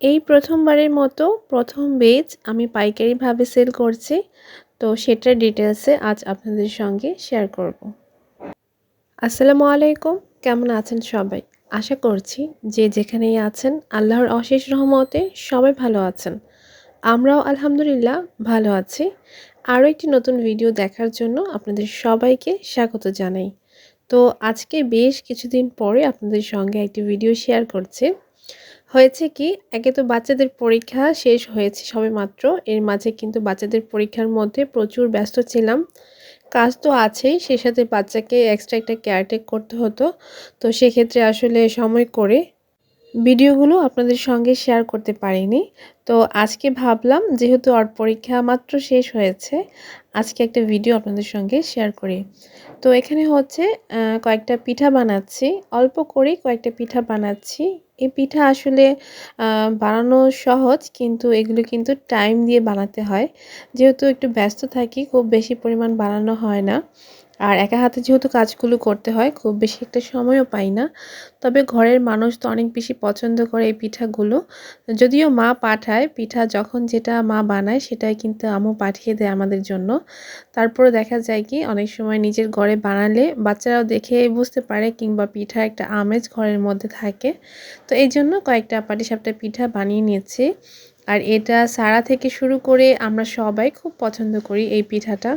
এই প্রথমবারের মতো প্রথম বেচ আমি পাইকারিভাবে সেল করছি। তো সেটার ডিটেইলসে আজ আপনাদের সঙ্গে শেয়ার করব। আসসালামু আলাইকুম, কেমন আছেন সবাই? আশা করছি যে যেখানেই আছেন আল্লাহর অশেষ রহমতে সবাই ভালো আছেন। আমরাও আলহামদুলিল্লাহ ভালো আছি। আরও একটি নতুন ভিডিও দেখার জন্য আপনাদের সবাইকে স্বাগত জানাই। তো আজকে বেশ কিছুদিন পরে আপনাদের সঙ্গে একটি ভিডিও শেয়ার করছি। হয়েছে কি, একে তো বাচ্চাদের পরীক্ষা শেষ হয়েছে সবেমাত্র। এর মাঝে কিন্তু বাচ্চাদের পরীক্ষার মধ্যে প্রচুর ব্যস্ত ছিলাম। কাজ তো আছেই, সেই সাথে বাচ্চাকে এক্সট্রা একটা কেয়ারটেক করতে হতো। তো সেক্ষেত্রে আসলে সময় করে ভিডিওগুলো আপনাদের সঙ্গে শেয়ার করতে পারিনি। তো আজকে ভাবলাম যেহেতু ওর পরীক্ষা মাত্র শেষ হয়েছে, আজকে একটা ভিডিও আপনাদের সঙ্গে শেয়ার করি। তো এখানে হচ্ছে কয়েকটা পিঠা বানাচ্ছি। অল্প করেই কয়েকটা পিঠা বানাচ্ছি। এই পিঠা আসলে বানানো সহজ, কিন্তু এগুলো কিন্তু টাইম দিয়ে বানাতে হয়। যেহেতু একটু ব্যস্ত থাকি, খুব বেশি পরিমাণ বানানো হয় না। আর একা হাতে যেহেতু কাজগুলো করতে হয়, খুব বেশি একটা সময়ও পাই না। তবে ঘরের মানুষ তো অনেক বেশি পছন্দ করে এই পিঠাগুলো। যদিও মা পাঠায়, পিঠা যখন যেটা মা বানায় সেটাই কিন্তু আম্মু পাঠিয়ে দেয় আমাদের জন্য। তারপরে দেখা যায় কি, অনেক সময় নিজের ঘরে বানালে বাচ্চারাও দেখে বুঝতে পারে, কিংবা পিঠার একটা আমেজ ঘরের মধ্যে থাকে। তো এই জন্য কয়েকটা পাটিসাপটা পিঠা বানিয়ে নিয়েছি। আর এটা সারা থেকে শুরু করে আমরা সবাই খুব পছন্দ করি এই পিঠাটা।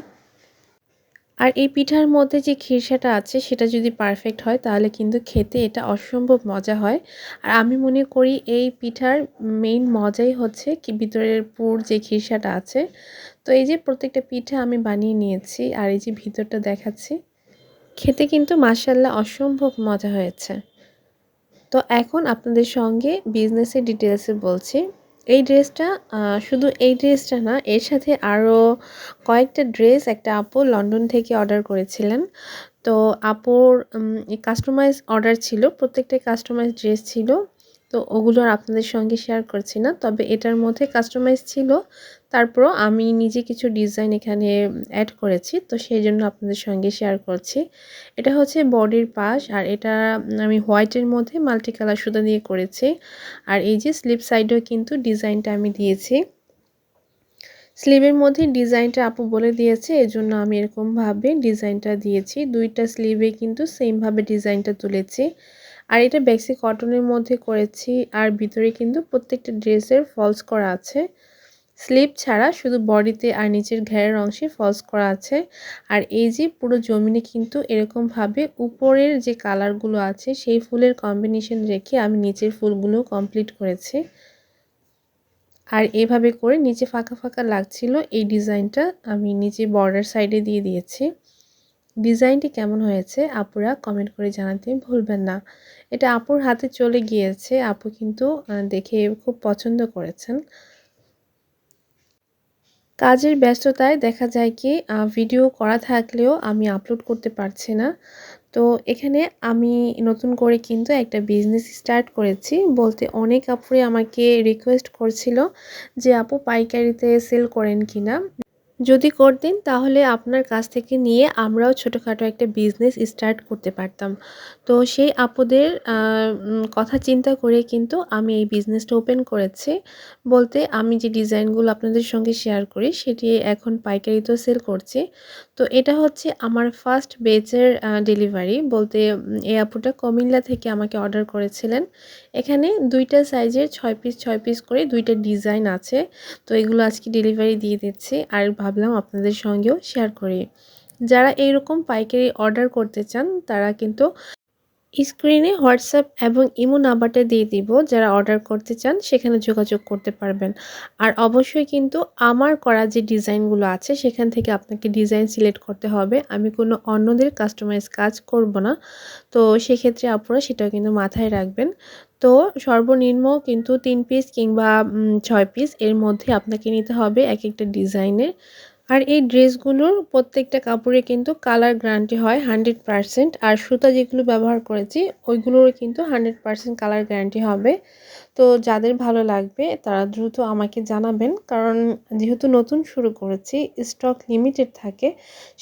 আর এই পিঠার মধ্যে যে খিরসাটা আছে সেটা যদি পারফেক্ট হয় তাহলে কিন্তু খেতে এটা অসম্ভব মজা হয়। আর আমি মনে করি এই পিঠার মেইন মজাই হচ্ছে কি ভিতরের পুর যে খিরসাটা আছে। তো এই যে প্রত্যেকটা পিঠা আমি বানিয়ে নিয়েছি, আর এই যে ভিতরটা দেখাচ্ছি, খেতে কিন্তু মাশাআল্লাহ অসম্ভব মজা হয়েছে। তো এখন আপনাদের সঙ্গে বিজনেসের ডিটেলসে বলছি। এই ড্রেসটা শুধু এই ড্রেসটা না, এর সাথে আরও কয়েকটা ড্রেস একটা আপু লন্ডন থেকে অর্ডার করেছিলেন। তো আপুর কাস্টমাইজ অর্ডার ছিল, প্রত্যেকটাই কাস্টমাইজ ড্রেস ছিল। তো ওগুলো আর আপনাদের সঙ্গে শেয়ার করছি না, তবে এটার মধ্যে কাস্টমাইজ ছিল। তারপরও আমি নিজে কিছু ডিজাইন এখানে অ্যাড করেছি, তো সেই জন্য আপনাদের সঙ্গে শেয়ার করছি। এটা হচ্ছে বডির পাশ, আর এটা আমি হোয়াইটের মধ্যে মাল্টি কালার সুতা দিয়ে করেছি। আর এই যে স্লিপ সাইডেও কিন্তু ডিজাইনটা আমি দিয়েছি। স্লিভের মধ্যে ডিজাইনটা আপু বলে দিয়েছে, এজন্য আমি এরকমভাবে ডিজাইনটা দিয়েছি। দুইটা স্লিভে কিন্তু সেমভাবে ডিজাইনটা তুলেছি। আর এটা বেক্সি কটনের মধ্যে করেছি। আর ভিতরে কিন্তু প্রত্যেকটা ড্রেসের ফলস করা আছে, স্লিভ ছাড়া শুধু বডিতে আর নিচের ঘেরের অংশে ফলস করা আছে। আর এই যে পুরো জমিনে কিন্তু এরকমভাবে উপরের যে কালারগুলো আছে সেই ফুলের কম্বিনেশন রেখে আমি নিচের ফুলগুলো কমপ্লিট করেছি। আর এভাবে করে নিচে ফাঁকা ফাঁকা লাগছিল এই ডিজাইনটা আমি নিচে বর্ডার সাইডে দিয়ে দিয়েছি। ডিজাইনটি কেমন হয়েছে আপুরা কমেন্ট করে জানাতে ভুলবেন না। এটা আপুর হাতে চলে গিয়েছে, আপু কিন্তু দেখে খুব পছন্দ করেছেন। কাজের ব্যস্ততায় দেখা যায় কি ভিডিও করা থাকলেও আমি আপলোড করতে পারছি না। তো এখানে আমি নতুন করে কিন্তু একটা বিজনেস স্টার্ট করেছি। বলতে অনেক আপুরে আমাকে রিকোয়েস্ট করছিল যে আপু পাইকারিতে সেল করেন কিনা, যদি করতেন তাহলে আপনার কাছ থেকে নিয়ে আমরাও ছোটোখাটো একটা বিজনেস স্টার্ট করতে পারতাম। তো সেই আপুদের কথা চিন্তা করে কিন্তু আমি এই বিজনেসটা ওপেন করেছি। বলতে আমি যে ডিজাইনগুলো আপনাদের সঙ্গে শেয়ার করি সেটি এখন পাইকারিতেও সেল করছি। তো এটা হচ্ছে আমার ফার্স্ট বেচের ডেলিভারি। বলতে এই আপুটা কুমিল্লা থেকে আমাকে অর্ডার করেছিলেন। এখানে দুইটা সাইজের 6 পিস 6 পিস করে দুইটা ডিজাইন আছে। তো এগুলো আজকে ডেলিভারি দিয়ে দিচ্ছি, আর ভাবলাম আপনাদের সঙ্গেও শেয়ার করি। যারা এইরকম পাইকারি অর্ডার করতে চান তারা কিন্তু স্ক্রিনে হোয়াটসঅ্যাপ এবং ইমো নাম্বারটা দিয়ে দিব, যারা অর্ডার করতে চান সেখানে যোগাযোগ করতে পারবেন। আর অবশ্যই কিন্তু আমার করা যে ডিজাইনগুলো আছে সেখান থেকে আপনাকে ডিজাইন সিলেক্ট করতে হবে। আমি কোনো অন্যদের কাস্টমাইজ কাজ করব না। তো সেক্ষেত্রে আপনারা সেটাও কিন্তু মাথায় রাখবেন। তো সর্বনিম্ন কিন্তু 3 পিস কিংবা 6 পিস এর মধ্যে আপনাকে নিতে হবে এক একটা ডিজাইনের। আর এই ড্রেসগুলোর প্রত্যেকটা কাপড়ে কিন্তু কালার গ্যারান্টি হয় 100%। আর সুতা যেগুলো ব্যবহার করেছি ওইগুলোরও কিন্তু 100% কালার গ্যারান্টি হবে। তো যাদের ভালো লাগবে তারা দ্রুত আমাকে জানাবেন, কারণ যেহেতু নতুন শুরু করেছি স্টক লিমিটেড থাকে,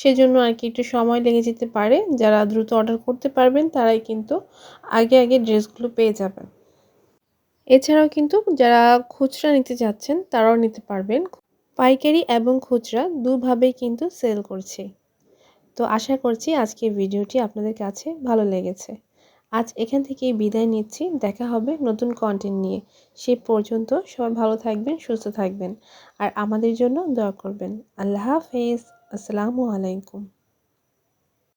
সেজন্য আর কি একটু সময় লেগে যেতে পারে। যারা দ্রুত অর্ডার করতে পারবেন তারাই কিন্তু আগে আগে ড্রেসগুলো পেয়ে যাবেন। এছাড়াও কিন্তু যারা খুচরা নিতে চাচ্ছেন তারাও নিতে পারবেন। পাইকারি এবং খুচরা দুভাবেই কিন্তু সেল করছি। তো আশা করছি আজকের ভিডিওটি আপনাদের কাছে ভালো লেগেছে। আজ এখান থেকেই বিদায় নিচ্ছি। দেখা হবে নতুন কনটেন্ট নিয়ে। সে পর্যন্ত সবাই ভালো থাকবেন, সুস্থ থাকবেন। আর আমাদের জন্য দোয়া করবেন। আল্লাহ হাফেজ। আসসালামু আলাইকুম।